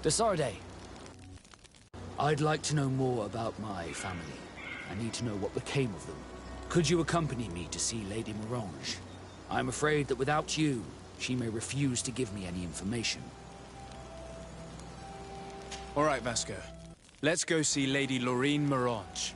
Desarde. I'd like to know more about my family. I need to know what became of them. Could you accompany me to see Lady Morange? I'm afraid that without you, she may refuse to give me any information. All right, Vasco. Let's go see Lady Lorraine Morange.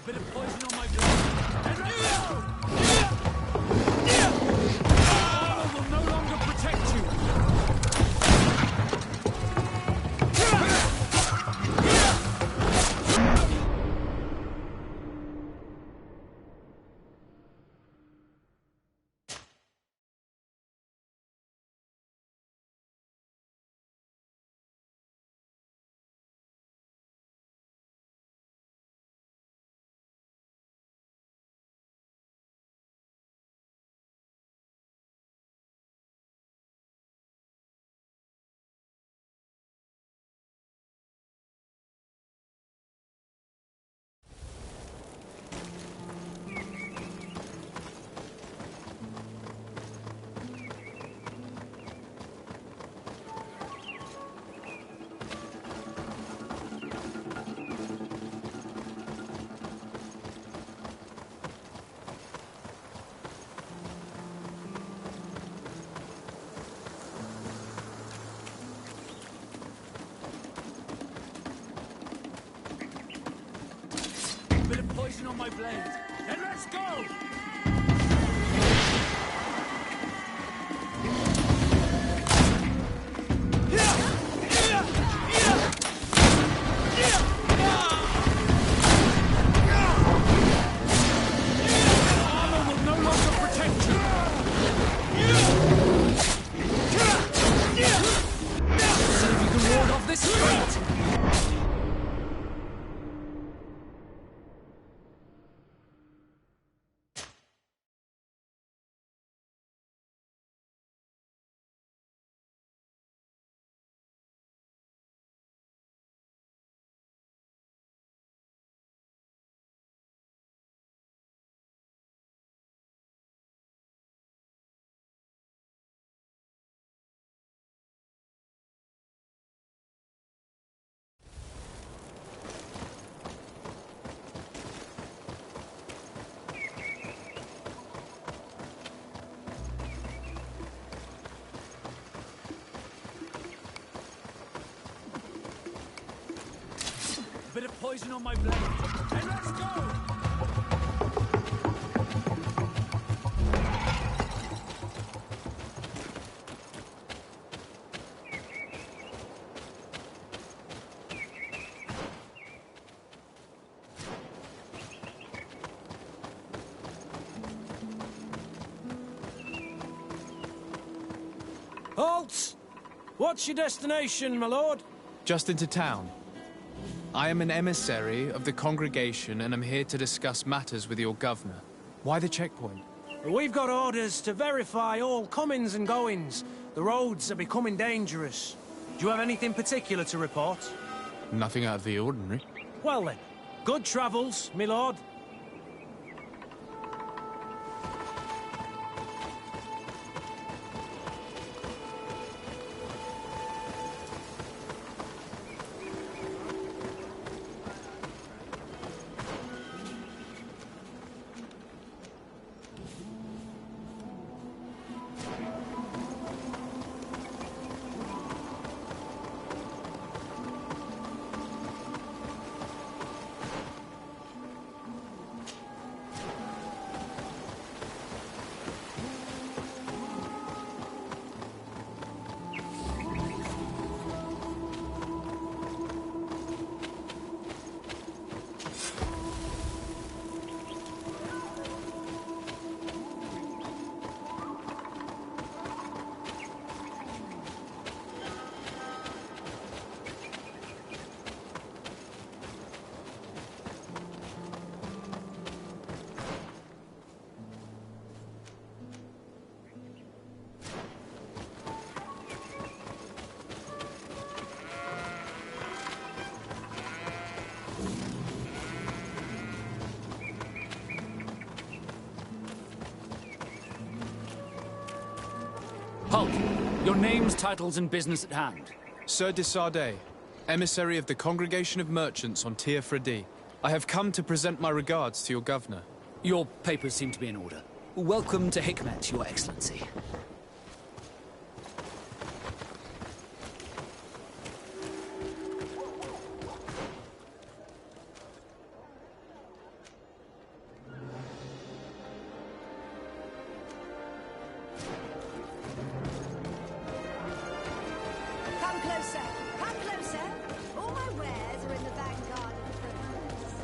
Bit of poison on my blade. And let's go! Armor will no longer protect you. Bit of poison on my blade. And let's go! Armor will no longer protect you. See if you can ward off this fate. poison on my blade. Hey, let's go! Halt! What's your destination, my lord? Just into town. I am an emissary of the congregation and am here to discuss matters with your governor. Why the checkpoint? We've got orders to verify all comings and goings. The roads are becoming dangerous. Do you have anything particular to report? Nothing out of the ordinary. Well then, good travels, my lord. Halt! Your names, titles, and business at hand. Sir de Sardet, emissary of the Congregation of Merchants on Tir Fredi. I have come to present my regards to your governor. Your papers seem to be in order. Welcome to Hikmet, Your Excellency. Come closer! Come closer! All my wares are in the vanguard of the progress.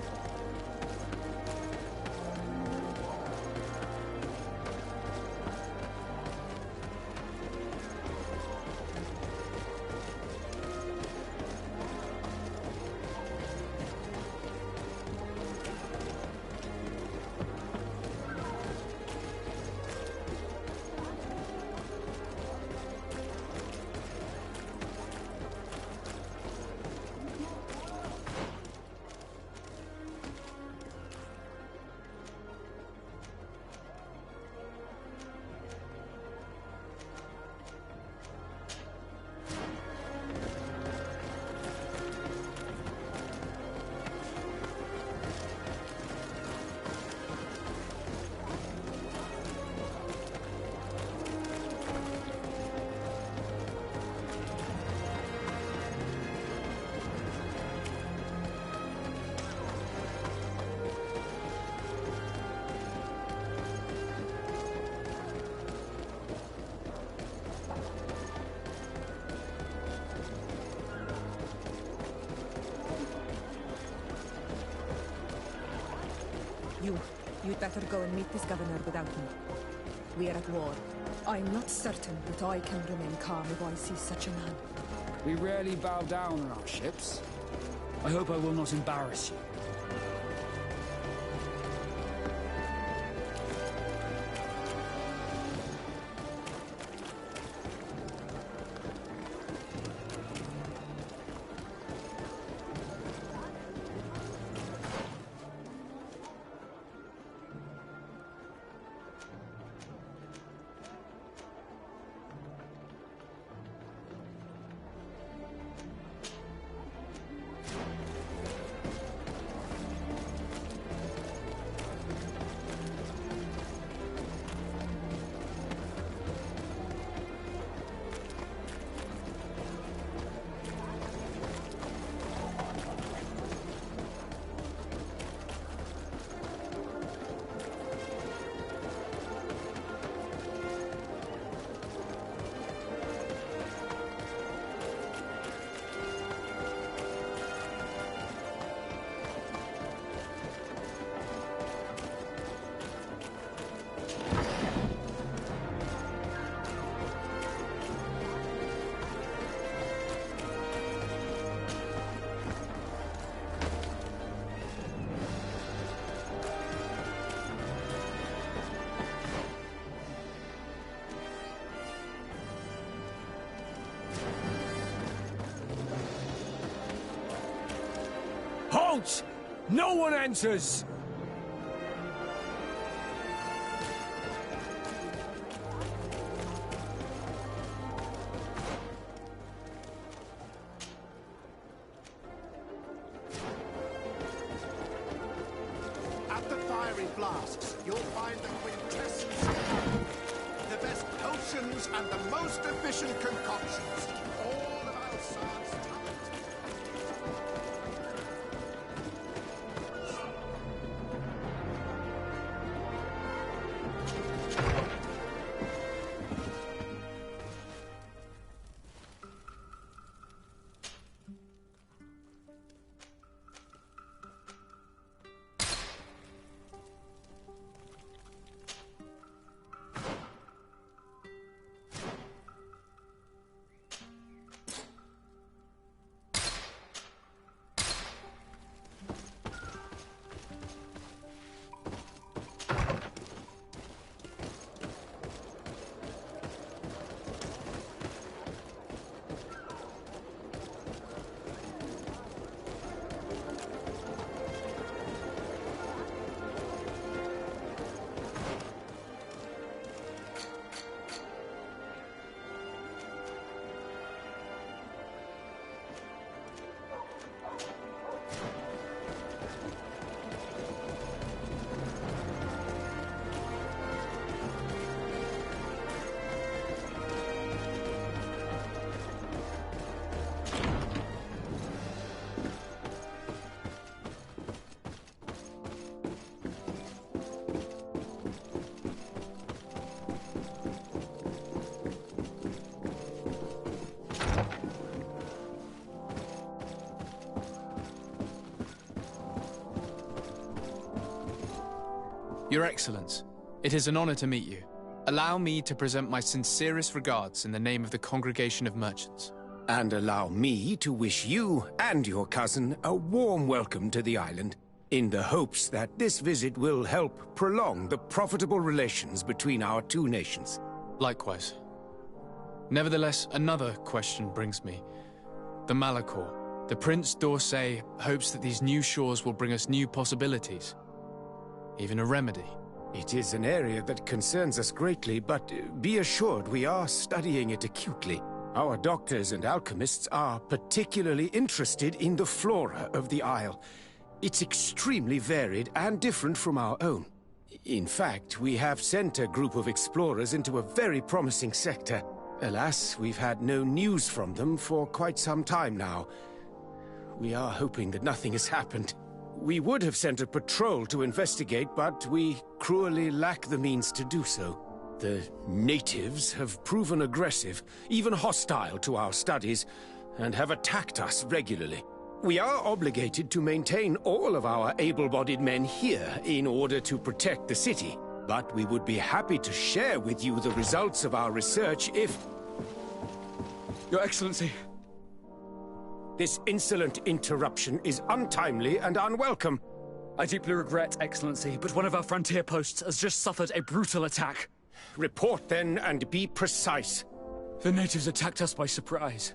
You'd better go and meet this governor without me. We are at war. I'm not certain that I can remain calm if I see such a man. We rarely bow down on our ships. I hope I will not embarrass you. Don't! No one enters! At the fiery flasks, you'll find the quintessence of alchemy. The best potions and the most efficient concoctions. All of Alsa's talent. Your Excellence, it is an honor to meet you. Allow me to present my sincerest regards in the name of the Congregation of Merchants. And allow me to wish you and your cousin a warm welcome to the island, in the hopes that this visit will help prolong the profitable relations between our two nations. Likewise. Nevertheless, another question brings me. The Malachor. The Prince d'Orsay hopes that these new shores will bring us new possibilities. Even a remedy. It is an area that concerns us greatly, but be assured we are studying it acutely. Our doctors and alchemists are particularly interested in the flora of the Isle. It's extremely varied and different from our own. In fact, we have sent a group of explorers into a very promising sector. Alas, we've had no news from them for quite some time now. We are hoping that nothing has happened. We would have sent a patrol to investigate, but we cruelly lack the means to do so. The natives have proven aggressive, even hostile to our studies, and have attacked us regularly. We are obligated to maintain all of our able-bodied men here in order to protect the city, but we would be happy to share with you the results of our research if... Your Excellency. This insolent interruption is untimely and unwelcome. I deeply regret, Excellency, but one of our frontier posts has just suffered a brutal attack. Report then, and be precise. The natives attacked us by surprise.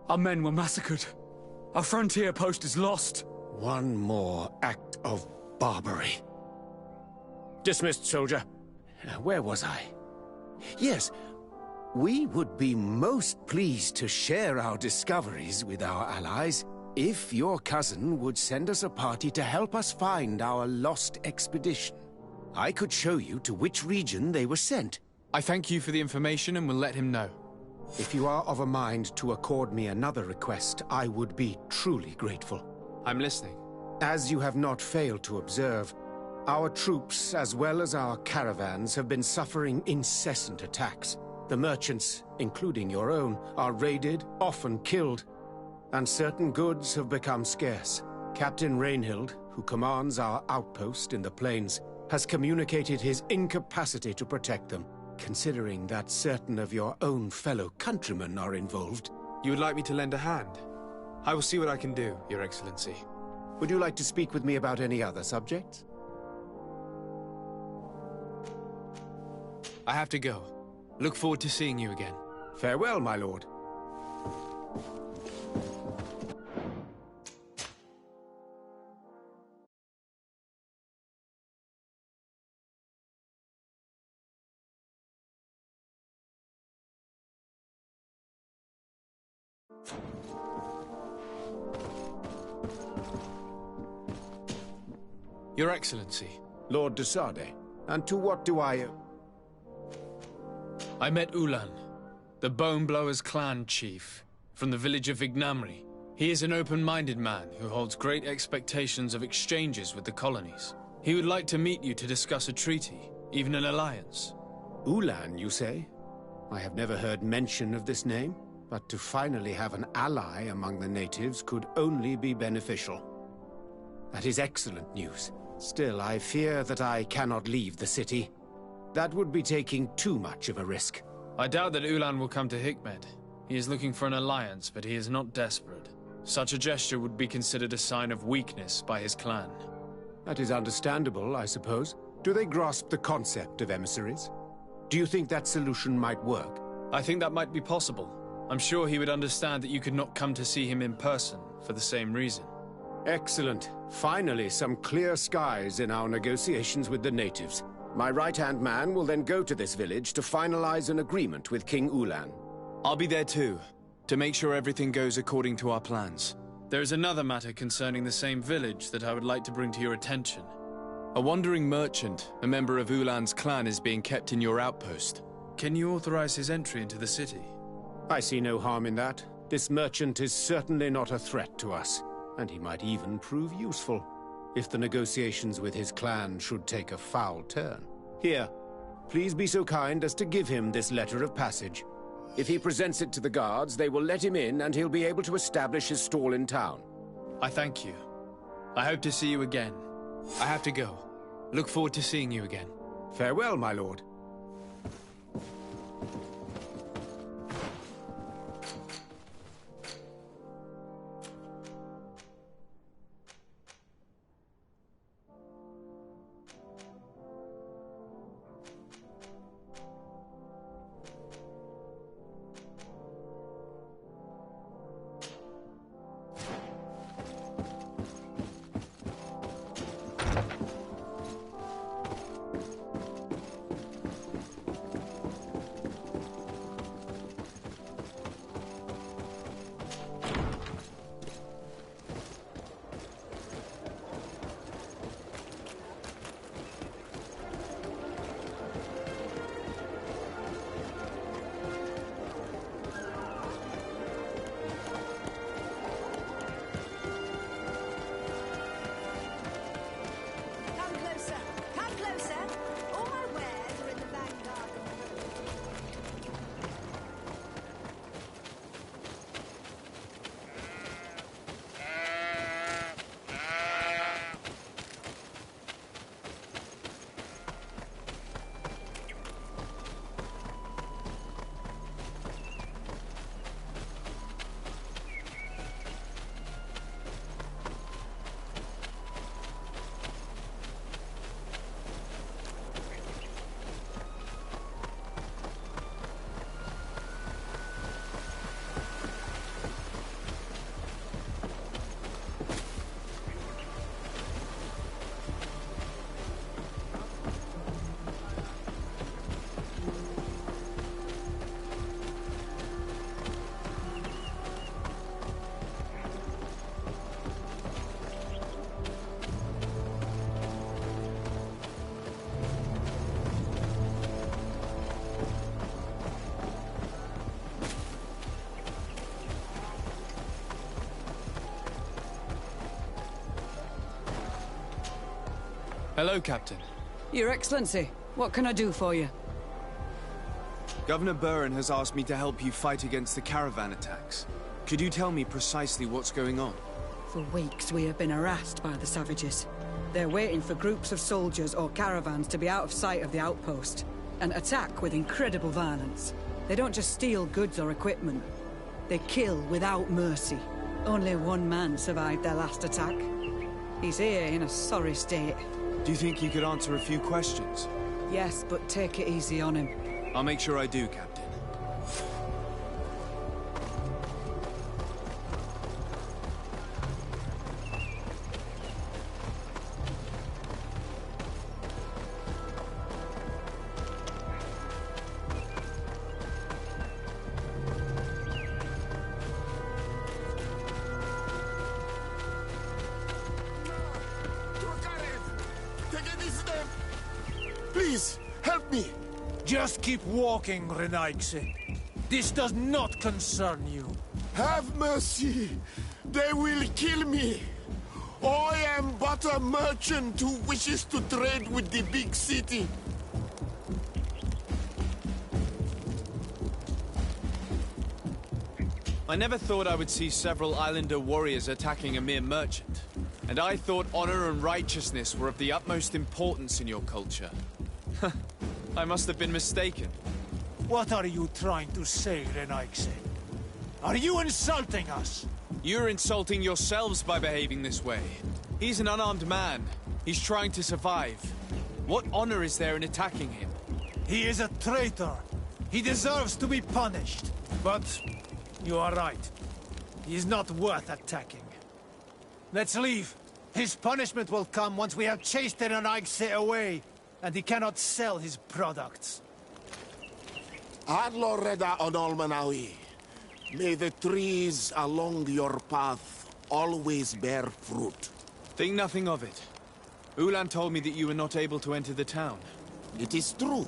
Our men were massacred. Our frontier post is lost. One more act of barbarity. Dismissed, soldier. Where was I? Yes. We would be most pleased to share our discoveries with our allies if your cousin would send us a party to help us find our lost expedition. I could show you to which region they were sent. I thank you for the information and will let him know. If you are of a mind to accord me another request, I would be truly grateful. I'm listening. As you have not failed to observe, our troops, as well as our caravans, have been suffering incessant attacks. The merchants, including your own, are raided, often killed, and certain goods have become scarce. Captain Rainhild, who commands our outpost in the plains, has communicated his incapacity to protect them, considering that certain of your own fellow countrymen are involved. You would like me to lend a hand? I will see what I can do, Your Excellency. Would you like to speak with me about any other subjects? I have to go. Look forward to seeing you again. Farewell, my lord. Your Excellency. Lord de Sade, and to what do I... I met Ulan, the Bone Blowers clan chief, from the village of Vignamri. He is an open-minded man who holds great expectations of exchanges with the colonies. He would like to meet you to discuss a treaty, even an alliance. Ulan, you say? I have never heard mention of this name, but to finally have an ally among the natives could only be beneficial. That is excellent news. Still, I fear that I cannot leave the city. That would be taking too much of a risk. I doubt that Ulan will come to Hikmed. He is looking for an alliance, but he is not desperate. Such a gesture would be considered a sign of weakness by his clan. That is understandable, I suppose. Do they grasp the concept of emissaries? Do you think that solution might work? I think that might be possible. I'm sure he would understand that you could not come to see him in person for the same reason. Excellent. Finally, some clear skies in our negotiations with the natives. My right-hand man will then go to this village to finalize an agreement with King Ulan. I'll be there too, to make sure everything goes according to our plans. There is another matter concerning the same village that I would like to bring to your attention. A wandering merchant, a member of Ulan's clan, is being kept in your outpost. Can you authorize his entry into the city? I see no harm in that. This merchant is certainly not a threat to us, and he might even prove useful, if the negotiations with his clan should take a foul turn. Here, please be so kind as to give him this letter of passage. If he presents it to the guards, they will let him in and he'll be able to establish his stall in town. I thank you. I hope to see you again. I have to go. Look forward to seeing you again. Farewell, my lord. Come closer. Come closer. All my wares are in the vanguard of the road. Hello, Captain. Your Excellency, what can I do for you? Governor Buren has asked me to help you fight against the caravan attacks. Could you tell me precisely what's going on? For weeks we have been harassed by the savages. They're waiting for groups of soldiers or caravans to be out of sight of the outpost, and attack with incredible violence. They don't just steal goods or equipment. They kill without mercy. Only one man survived their last attack. He's here in a sorry state. Do you think you could answer a few questions? Yes, but take it easy on him. I'll make sure I do, Captain. Help me! Just keep walking, Renaigse. This does not concern you. Have mercy! They will kill me! I am but a merchant who wishes to trade with the big city. I never thought I would see several Islander warriors attacking a mere merchant. And I thought honor and righteousness were of the utmost importance in your culture. I must have been mistaken. What are you trying to say, Renaigse? Are you insulting us? You're insulting yourselves by behaving this way. He's an unarmed man. He's trying to survive. What honor is there in attacking him? He is a traitor. He deserves to be punished. But you are right. He is not worth attacking. Let's leave. His punishment will come once we have chased Renaigse away, and he cannot sell his products. Adloreda Onolmanawi. May the trees along your path always bear fruit. Think nothing of it. Ulan told me that you were not able to enter the town. It is true.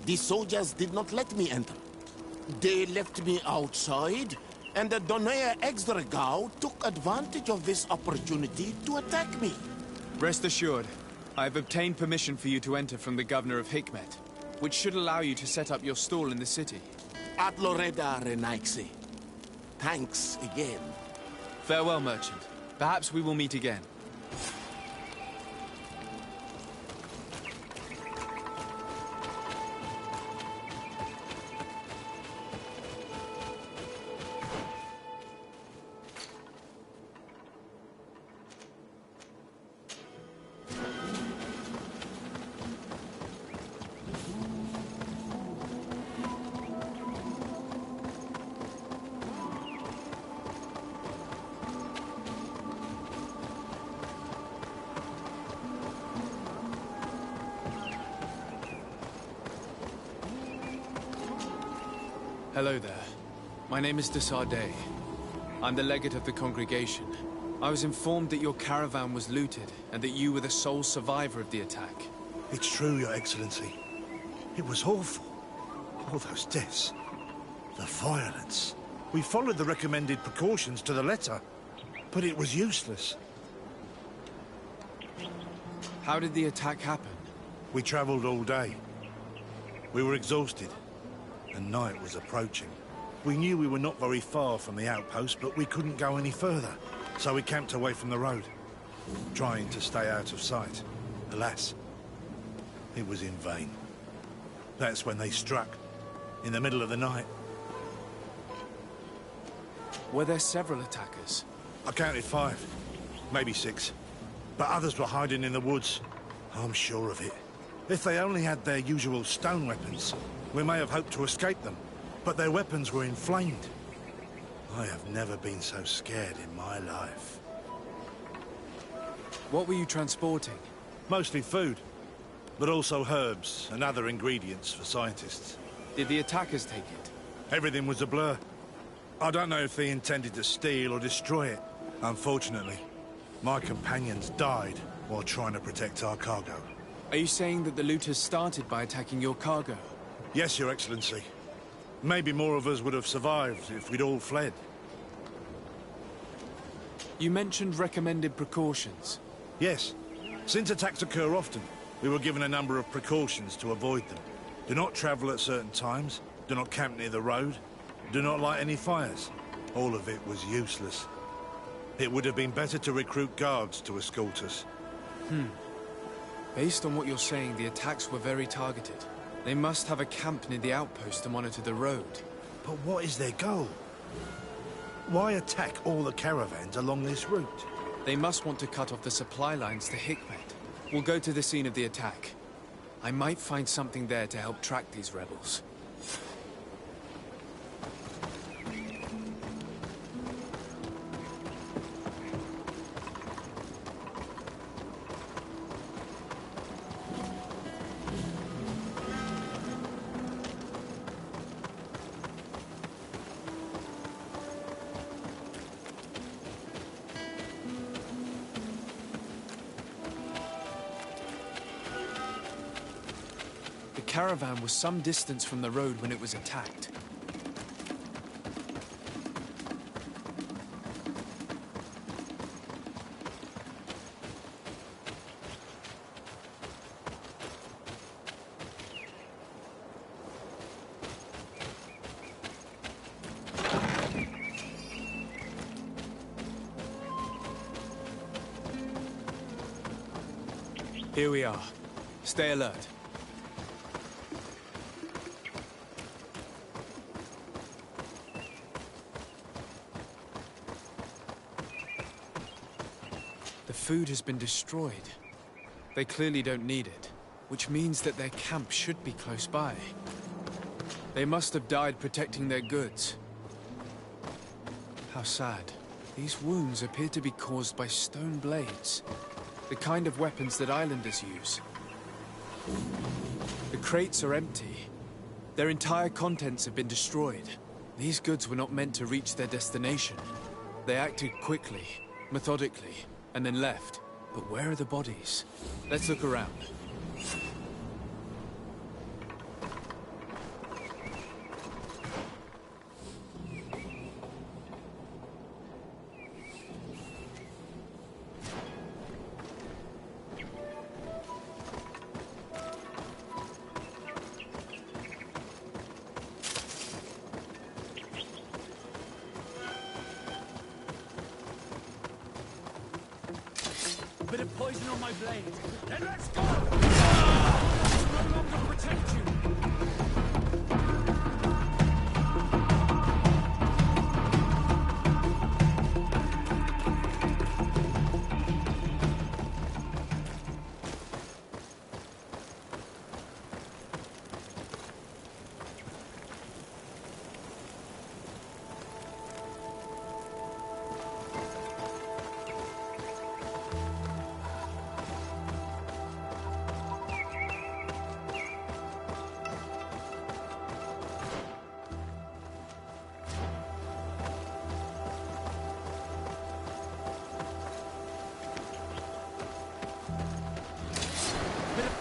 The soldiers did not let me enter. They left me outside, and the Donea Exdragao took advantage of this opportunity to attack me. Rest assured, I have obtained permission for you to enter from the governor of Hikmet, which should allow you to set up your stall in the city. Atloreda Renaigse. Thanks again. Farewell, merchant. Perhaps we will meet again. Hello there. My name is de Sardet. I'm the legate of the congregation. I was informed that your caravan was looted, and that you were the sole survivor of the attack. It's true, Your Excellency. It was awful. All those deaths. The violence. We followed the recommended precautions to the letter, but it was useless. How did the attack happen? We traveled all day. We were exhausted, and night was approaching. We knew we were not very far from the outpost, but we couldn't go any further, so we camped away from the road, trying to stay out of sight. Alas, it was in vain. That's when they struck, in the middle of the night. Were there several attackers? I counted 5, maybe 6. But others were hiding in the woods. I'm sure of it. If they only had their usual stone weapons, we may have hoped to escape them. But their weapons were inflamed. I have never been so scared in my life. What were you transporting? Mostly food, but also herbs and other ingredients for scientists. Did the attackers take it? Everything was a blur. I don't know if they intended to steal or destroy it. Unfortunately, my companions died while trying to protect our cargo. Are you saying that the looters started by attacking your cargo? Yes, Your Excellency. Maybe more of us would have survived if we'd all fled. You mentioned recommended precautions. Yes. Since attacks occur often, we were given a number of precautions to avoid them. Do not travel at certain times, do not camp near the road, do not light any fires. All of it was useless. It would have been better to recruit guards to escort us. Based on what you're saying, the attacks were very targeted. They must have a camp near the outpost to monitor the road. But what is their goal? Why attack all the caravans along this route? They must want to cut off the supply lines to Hikmet. We'll go to the scene of the attack. I might find something there to help track these rebels. The caravan was some distance from the road when it was attacked. Here we are. Stay alert. The food has been destroyed. They clearly don't need it, which means that their camp should be close by. They must have died protecting their goods. How sad. These wounds appear to be caused by stone blades. The kind of weapons that islanders use. The crates are empty. Their entire contents have been destroyed. These goods were not meant to reach their destination. They acted quickly, methodically, and then left. But where are the bodies? Let's look around. A bit of poison on my blade. Then let's go! I'll no longer protect you.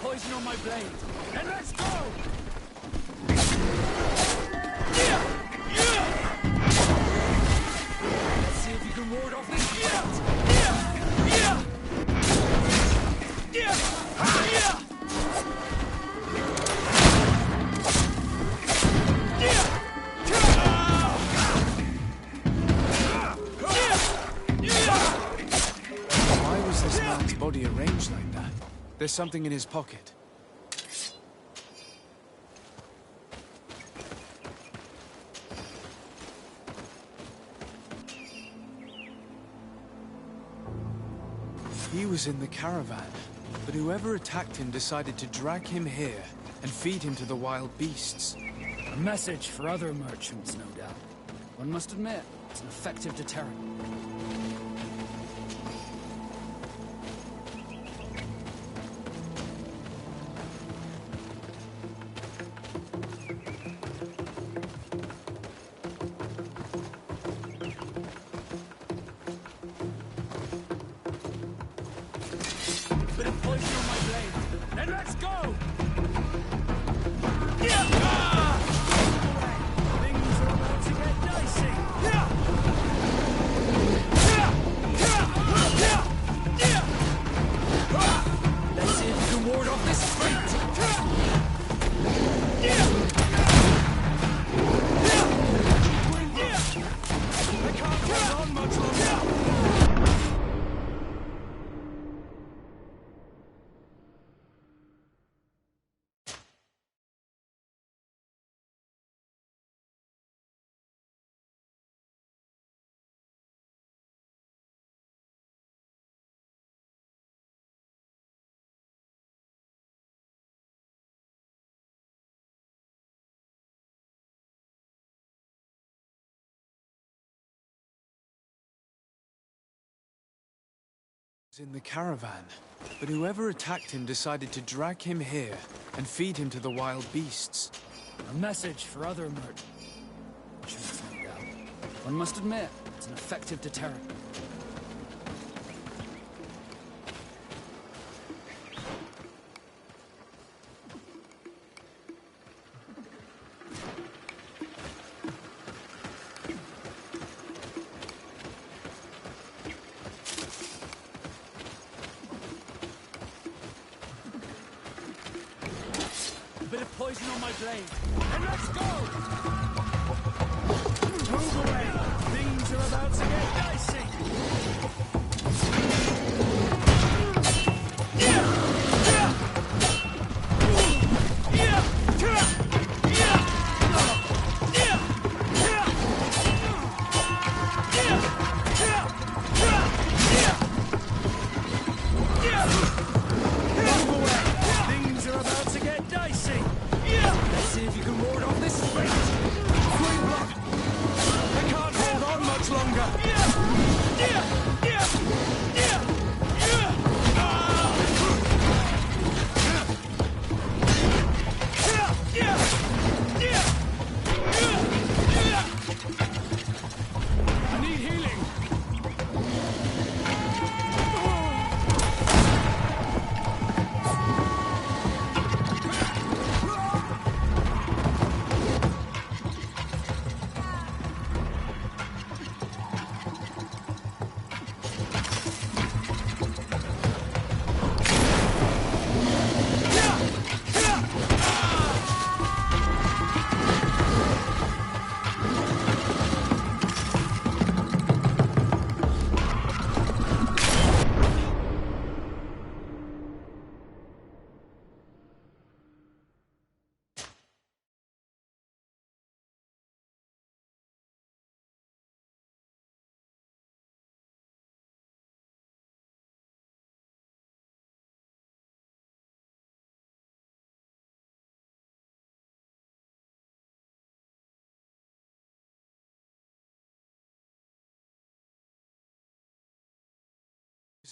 Poison on my blade. Then let's go! Let's see if you can ward off this shot! Why was this man's body arranged like that? There's something in his pocket. He was in the caravan, but whoever attacked him decided to drag him here and feed him to the wild beasts. A message for other merchants, no doubt. One must admit, it's an effective deterrent. Bit of poison on my blade. Then let's go! Things are about to get dicey. Let's see if you can ward off this fight. I can't hold on much longer. In the caravan, but whoever attacked him decided to drag him here and feed him to the wild beasts. A message for other merchants, no doubt. One must admit, it's an effective deterrent. poison on my blade. And let's go! Move away! Things are about to get dicey!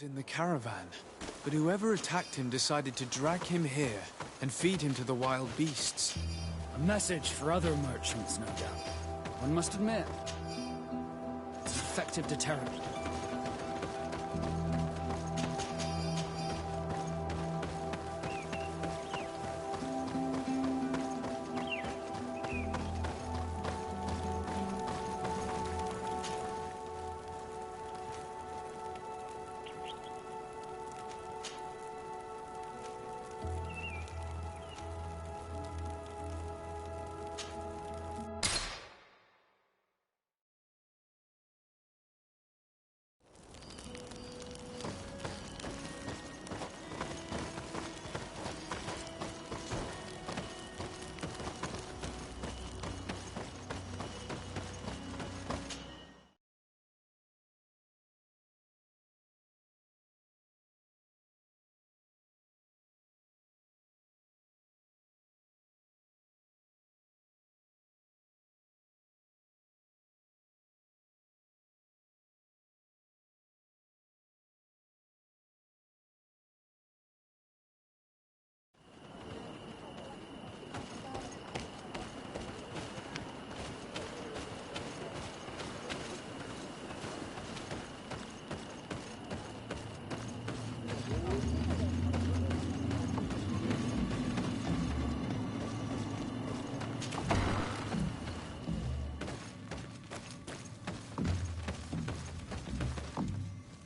In the caravan, but whoever attacked him decided to drag him here and feed him to the wild beasts. A message for other merchants, no doubt. One must admit, it's an effective deterrent.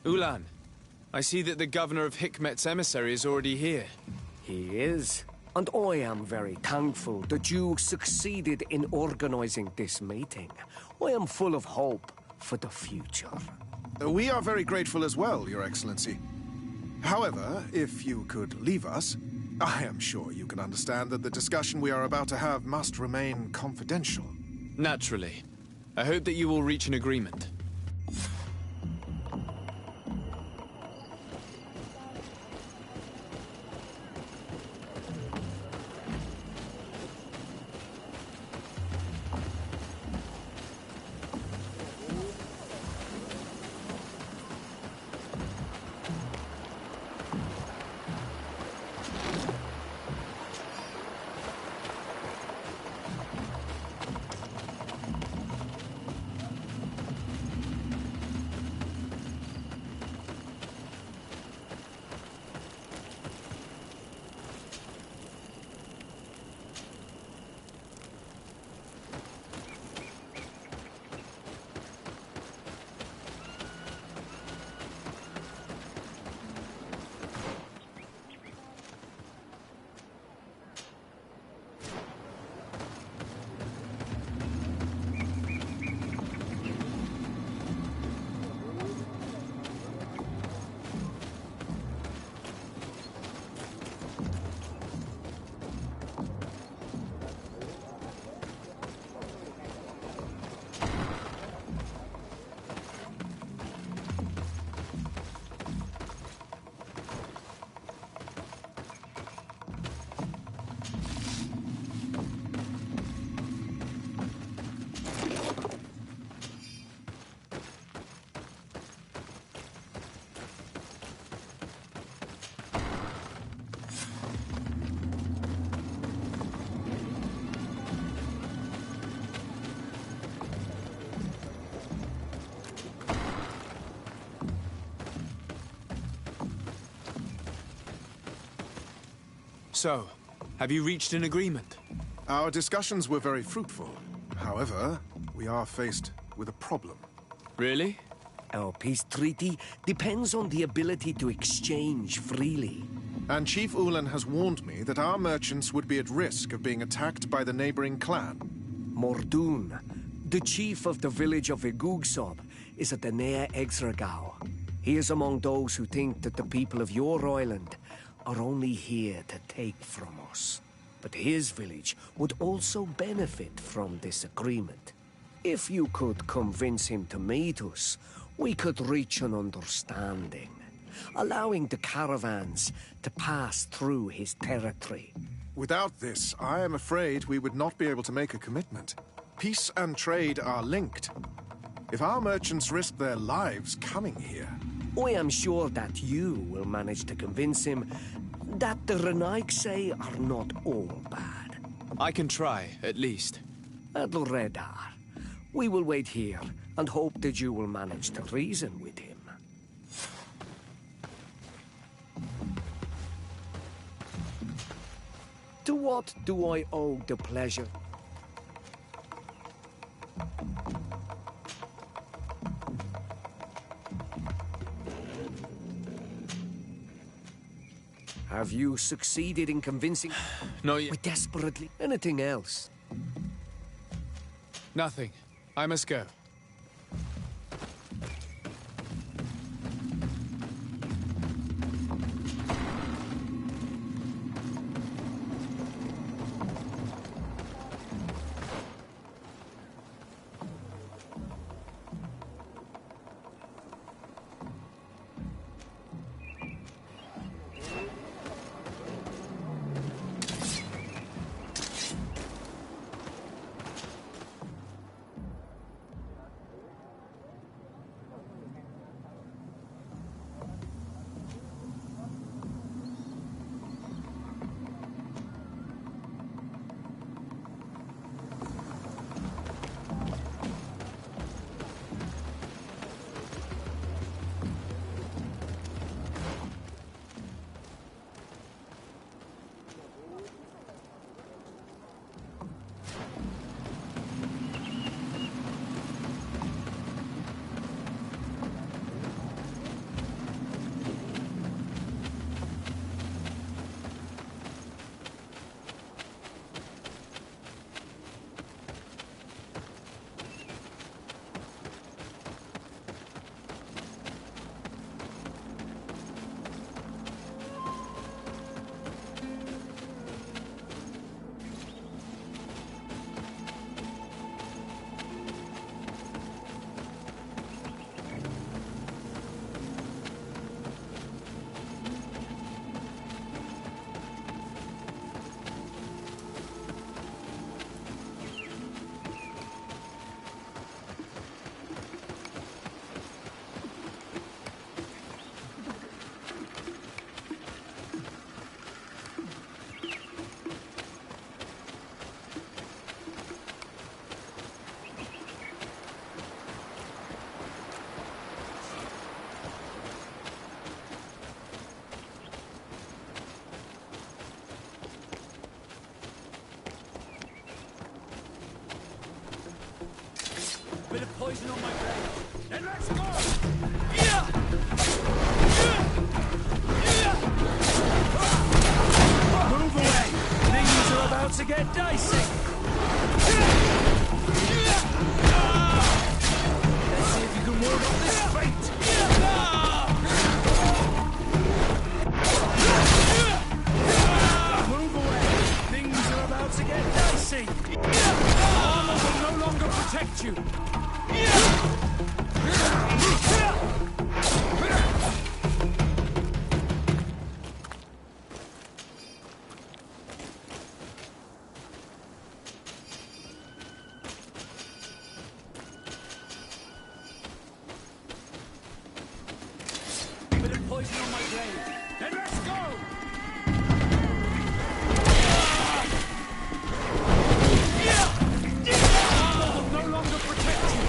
Ulan, I see that the governor of Hikmet's emissary is already here. He is. And I am very thankful that you succeeded in organizing this meeting. I am full of hope for the future. We are very grateful as well, Your Excellency. However, if you could leave us, I am sure you can understand that the discussion we are about to have must remain confidential. Naturally. I hope that you will reach an agreement. So, have you reached an agreement? Our discussions were very fruitful. However, we are faced with a problem. Really? Our peace treaty depends on the ability to exchange freely. And Chief Ulan has warned me that our merchants would be at risk of being attacked by the neighboring clan. Mordoon, the chief of the village of Igugsob, is a Danea Exragao. He is among those who think that the people of your island are only here to take from us. But his village would also benefit from this agreement. If you could convince him to meet us, we could reach an understanding, allowing the caravans to pass through his territory. Without this, I am afraid we would not be able to make a commitment. Peace and trade are linked. If our merchants risk their lives coming here... I am sure that you will manage to convince him that the Renaigse are not all bad. I can try, at least. Adledar, we will wait here and hope that you will manage to reason with him. To what do I owe the pleasure? Have you succeeded in convincing... No, yet. We desperately... Anything else? Nothing. I must go. Bit of poison on my brain. Then let's go! Move away! Things are about to get dicey! Let's see if you can ward off this fate! Move away! Things are about to get dicey! Armor will no longer protect you! Bit of poison on my blade. Then let's go! Armor will no longer protect you!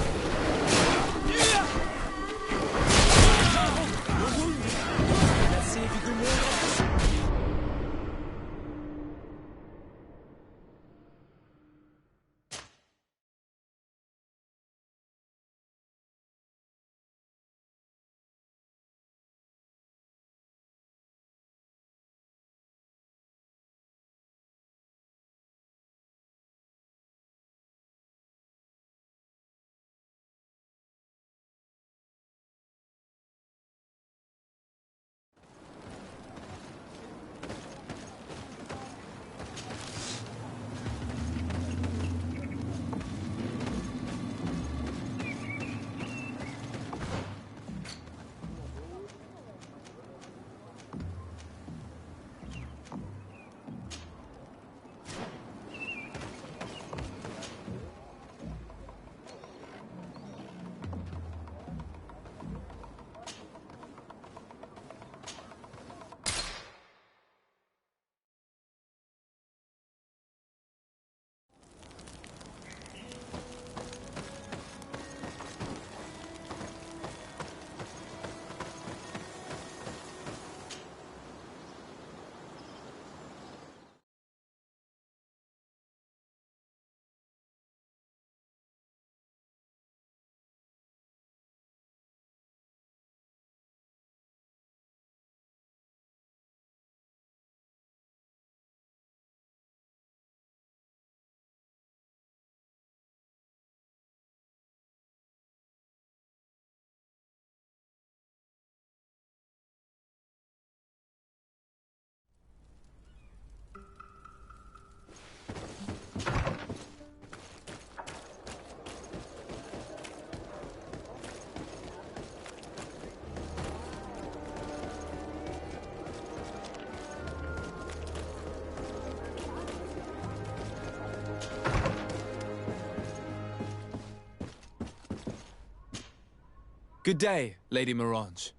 Good day, Lady Morange.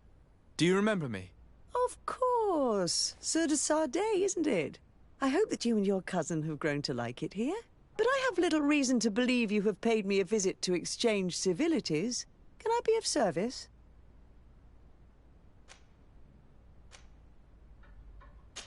Do you remember me? Of course. Sir de Sardet, isn't it? I hope that you and your cousin have grown to like it here. But I have little reason to believe you have paid me a visit to exchange civilities. Can I be of service?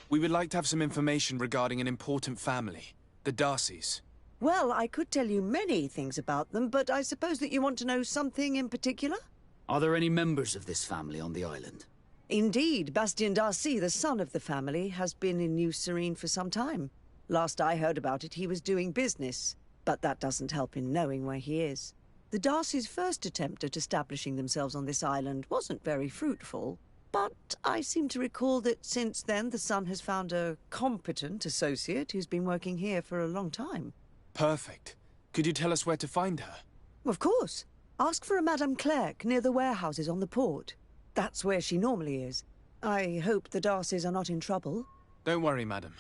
We would like to have some information regarding an important family, the Darcys. Well, I could tell you many things about them, but I suppose that you want to know something in particular? Are there any members of this family on the island? Indeed, Bastien Darcy, the son of the family, has been in New Serene for some time. Last I heard about it, he was doing business, but that doesn't help in knowing where he is. The Darcys' first attempt at establishing themselves on this island wasn't very fruitful, but I seem to recall that since then the son has found a competent associate who's been working here for a long time. Perfect. Could you tell us where to find her? Of course. Ask for a Madame Clerc near the warehouses on the port. That's where she normally is. I hope the Darcys are not in trouble. Don't worry, madam.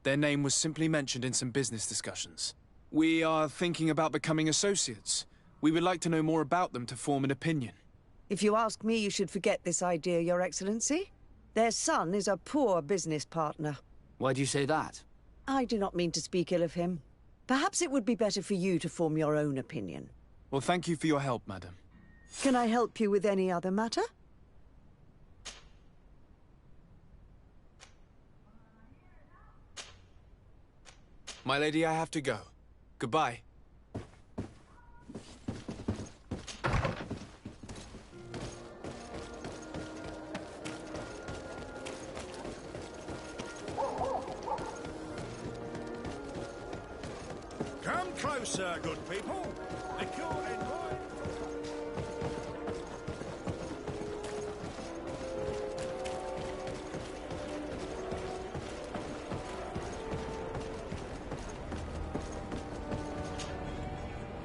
Their name was simply mentioned in some business discussions. We are thinking about becoming associates. We would like to know more about them to form an opinion. If you ask me, you should forget this idea, Your Excellency. Their son is a poor business partner. Why do you say that? I do not mean to speak ill of him. Perhaps it would be better for you to form your own opinion. Well, thank you for your help, madam. Can I help you with any other matter? My lady, I have to go. Goodbye. Come closer, good people. The court in mind.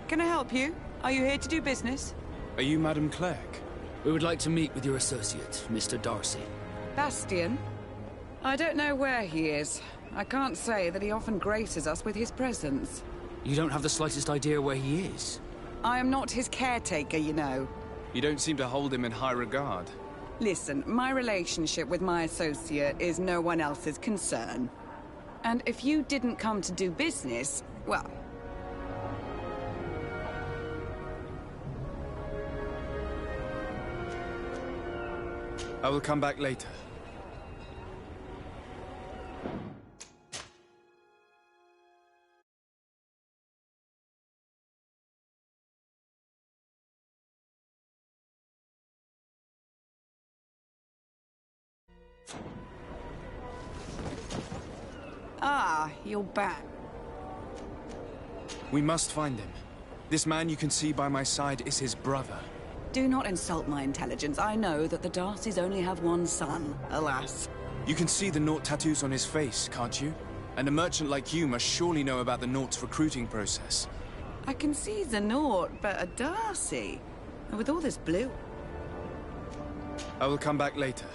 Can I help you? Are you here to do business? Are you Madame Clerc? We would like to meet with your associate, Mr. Darcy. Bastien? I don't know where he is. I can't say that he often graces us with his presence. You don't have the slightest idea where he is? I am not his caretaker, you know. You don't seem to hold him in high regard. Listen, my relationship with my associate is no one else's concern. And if you didn't come to do business, well... I will come back later. Ah, you're back. We must find him. This man you can see by my side is his brother. Do not insult my intelligence. I know that the Darcys only have one son, alas. You can see the Naught tattoos on his face, can't you? And a merchant like you must surely know about the Naught's recruiting process. I can see the Naught, but a Darcy? And with all this blue... I will come back later.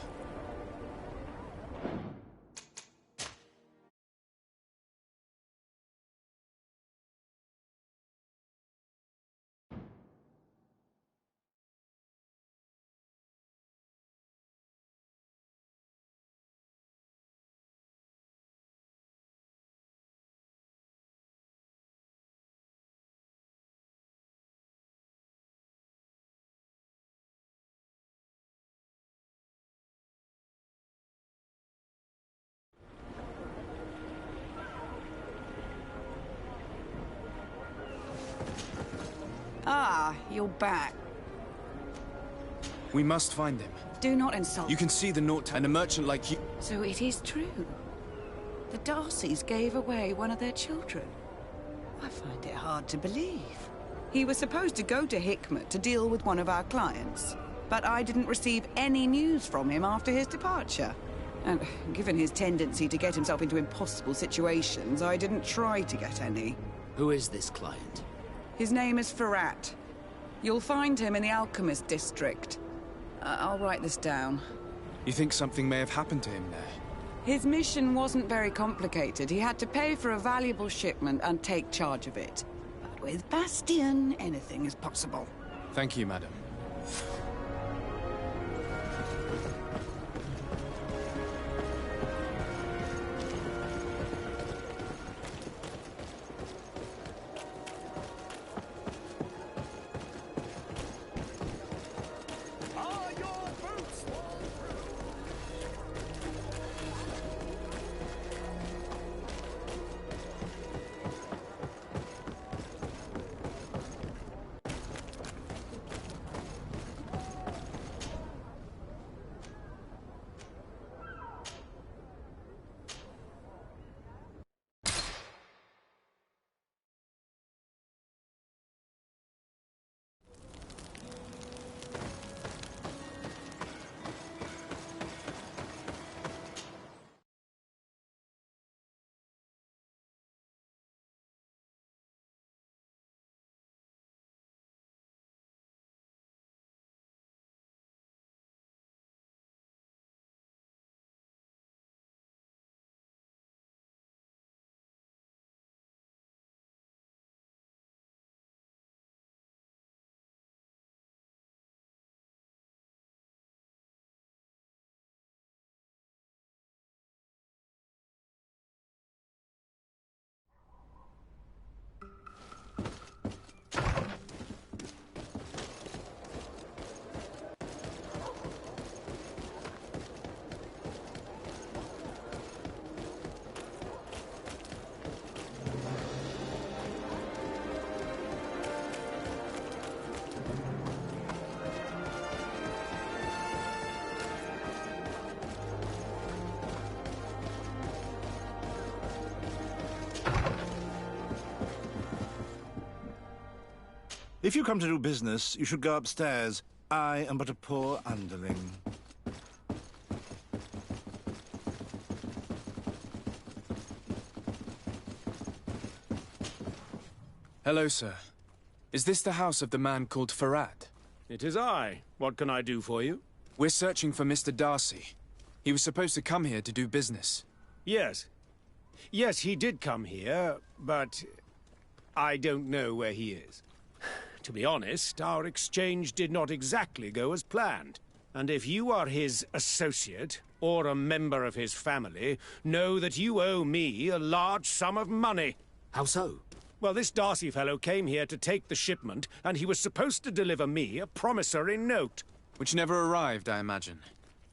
Ah, you're back. We must find him. Do not insult. You can see the Naught and a merchant like you... So it is true. The Darcys gave away one of their children. I find it hard to believe. He was supposed to go to Hikmet to deal with one of our clients, but I didn't receive any news from him after his departure. And given his tendency to get himself into impossible situations, I didn't try to get any. Who is this client? His name is Ferrat. You'll find him in the Alchemist district. I'll write this down. You think something may have happened to him there? His mission wasn't very complicated. He had to pay for a valuable shipment and take charge of it. But with Bastien, anything is possible. Thank you, madam. If you come to do business, you should go upstairs. I am but a poor underling. Hello, sir. Is this the house of the man called Farad? It is I. What can I do for you? We're searching for Mr. Darcy. He was supposed to come here to do business. Yes. Yes, he did come here, but I don't know where he is. To be honest, our exchange did not exactly go as planned. And if you are his associate, or a member of his family, know that you owe me a large sum of money. How so? Well, this Darcy fellow came here to take the shipment, and he was supposed to deliver me a promissory note. Which never arrived, I imagine.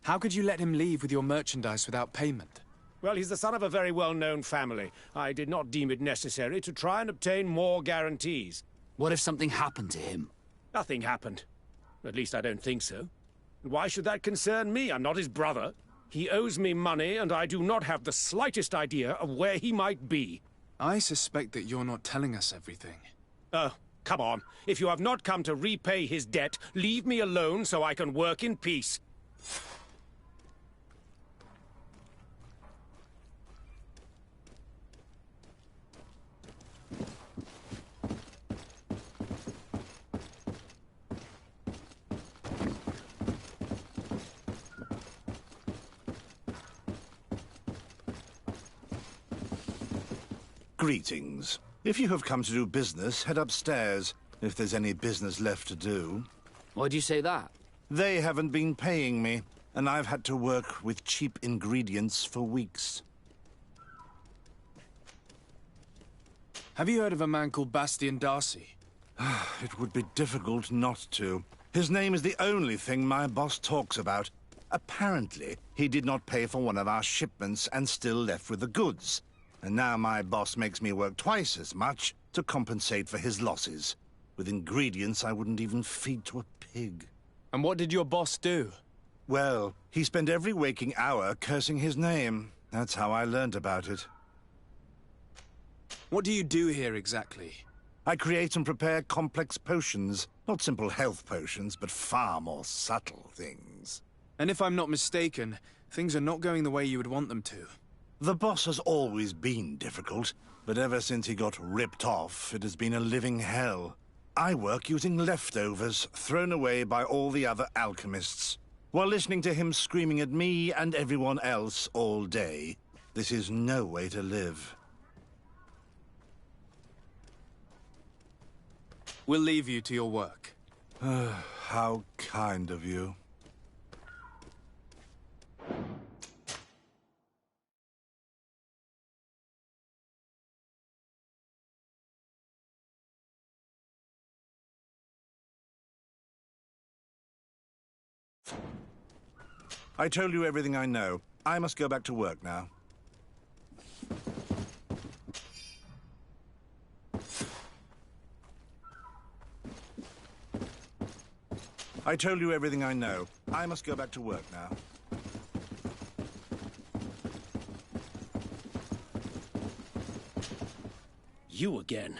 How could you let him leave with your merchandise without payment? Well, he's the son of a very well-known family. I did not deem it necessary to try and obtain more guarantees. What if something happened to him? Nothing happened. At least I don't think so. Why should that concern me? I'm not his brother. He owes me money, and I do not have the slightest idea of where he might be. I suspect that you're not telling us everything. Oh, come on. If you have not come to repay his debt, leave me alone so I can work in peace. Greetings. If you have come to do business, head upstairs, if there's any business left to do. Why do you say that? They haven't been paying me, and I've had to work with cheap ingredients for weeks. Have you heard of a man called Bastian Darcy? It would be difficult not to. His name is the only thing my boss talks about. Apparently, he did not pay for one of our shipments and still left with the goods. And now my boss makes me work twice as much to compensate for his losses. With ingredients I wouldn't even feed to a pig. And what did your boss do? Well, he spent every waking hour cursing his name. That's how I learned about it. What do you do here exactly? I create and prepare complex potions. Not simple health potions, but far more subtle things. And if I'm not mistaken, things are not going the way you would want them to. The boss has always been difficult, but ever since he got ripped off, it has been a living hell. I work using leftovers thrown away by all the other alchemists, while listening to him screaming at me and everyone else all day. This is no way to live. We'll leave you to your work. How kind of you. I told you everything I know. I must go back to work now. I told you everything I know. I must go back to work now. You again.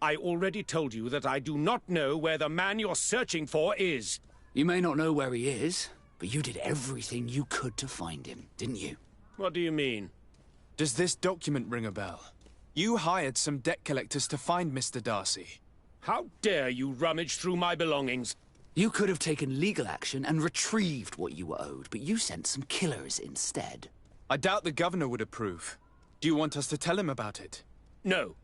I already told you that I do not know where the man you're searching for is. You may not know where he is, but you did everything you could to find him, didn't you? What do you mean? Does this document ring a bell? You hired some debt collectors to find Mr. Darcy. How dare you rummage through my belongings? You could have taken legal action and retrieved what you were owed, but you sent some killers instead. I doubt the governor would approve. Do you want us to tell him about it? No.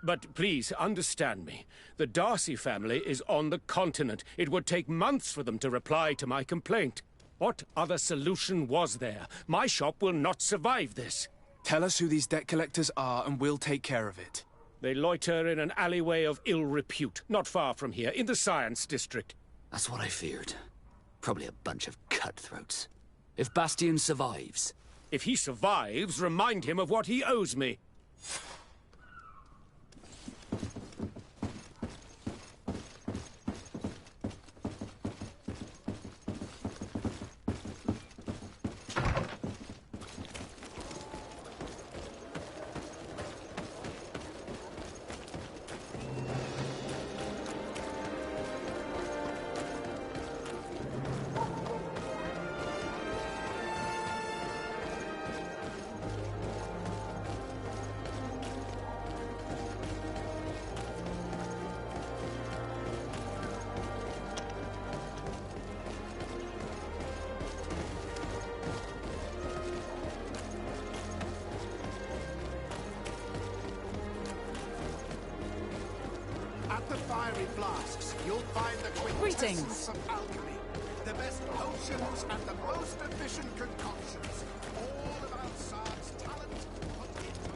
But please, understand me. The Darcy family is on the continent. It would take months for them to reply to my complaint. What other solution was there? My shop will not survive this. Tell us who these debt collectors are and we'll take care of it. They loiter in an alleyway of ill repute, not far from here, in the Science District. That's what I feared. Probably a bunch of cutthroats. If Bastian survives... If he survives, remind him of what he owes me. At the fiery flasks, you'll find the quintessence of alchemy. The best potions and the most efficient concoctions. All of Alsad's talent put into...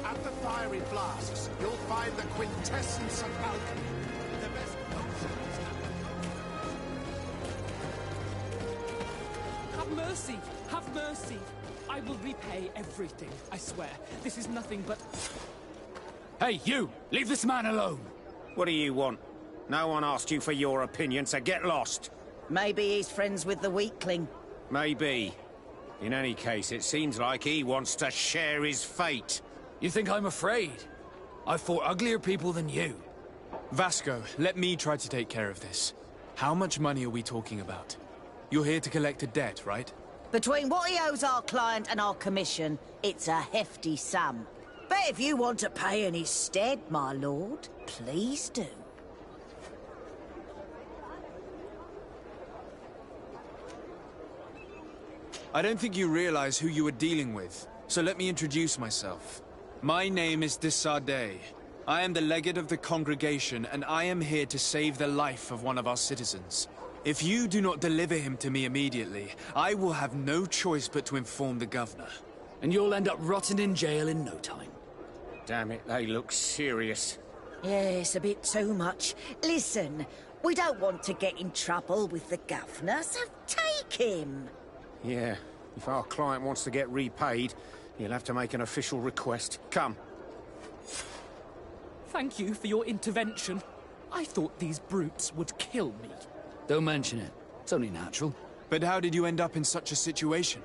At the fiery flasks, you'll find the quintessence of alchemy. The best potions and... Have mercy! Have mercy! I will repay everything, I swear. This is nothing but... Hey, you! Leave this man alone! What do you want? No one asked you for your opinion, so get lost. Maybe he's friends with the weakling. Maybe. In any case, it seems like he wants to share his fate. You think I'm afraid? I've fought uglier people than you. Vasco, let me try to take care of this. How much money are we talking about? You're here to collect a debt, right? Between what he owes our client and our commission, it's a hefty sum. But if you want to pay in his stead, my lord, please do. I don't think you realize who you are dealing with, so let me introduce myself. My name is de Sardet. I am the legate of the congregation, and I am here to save the life of one of our citizens. If you do not deliver him to me immediately, I will have no choice but to inform the governor. And you'll end up rotting in jail in no time. Damn it, they look serious. Yes, a bit too much. Listen, we don't want to get in trouble with the governor, so take him. Yeah, if our client wants to get repaid, he'll have to make an official request. Come. Thank you for your intervention. I thought these brutes would kill me. Don't mention it. It's only natural. But how did you end up in such a situation?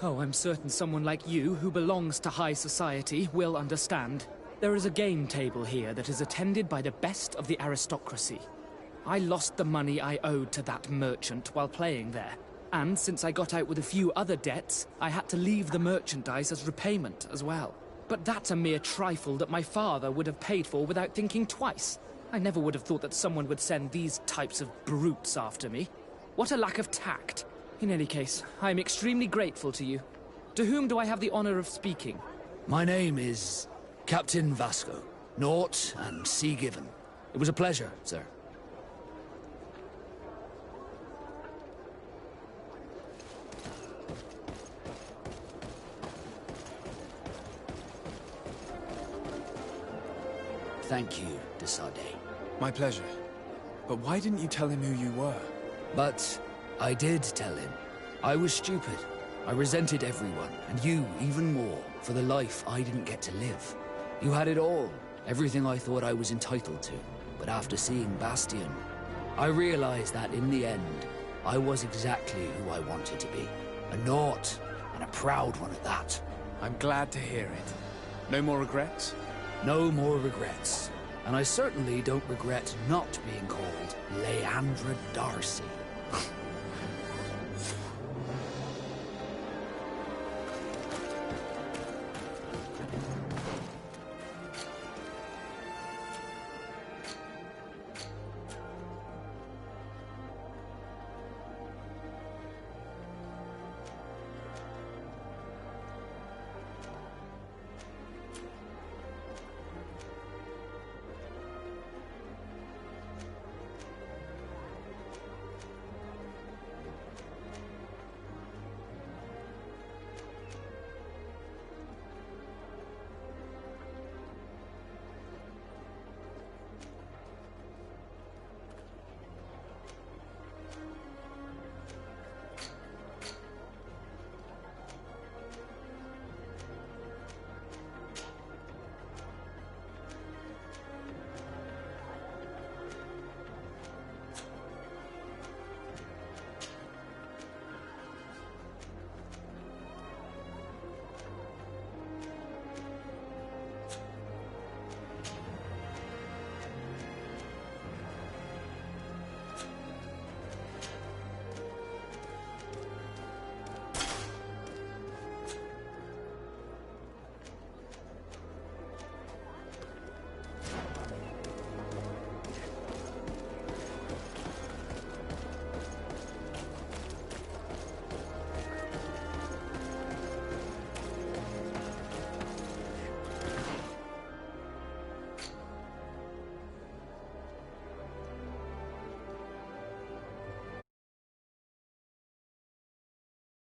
Oh, I'm certain someone like you, who belongs to high society, will understand. There is a game table here that is attended by the best of the aristocracy. I lost the money I owed to that merchant while playing there. And since I got out with a few other debts, I had to leave the merchandise as repayment as well. But that's a mere trifle that my father would have paid for without thinking twice. I never would have thought that someone would send these types of brutes after me. What a lack of tact. In any case, I am extremely grateful to you. To whom do I have the honor of speaking? My name is Captain Vasco. Naught and Sea Given. It was a pleasure, sir. Thank you, de Sardet. My pleasure. But why didn't you tell him who you were? But I did tell him. I was stupid. I resented everyone, and you even more, for the life I didn't get to live. You had it all, everything I thought I was entitled to. But after seeing Bastion, I realized that in the end, I was exactly who I wanted to be. A naught, and a proud one at that. I'm glad to hear it. No more regrets? No more regrets. And I certainly don't regret not being called Leandra Darcy.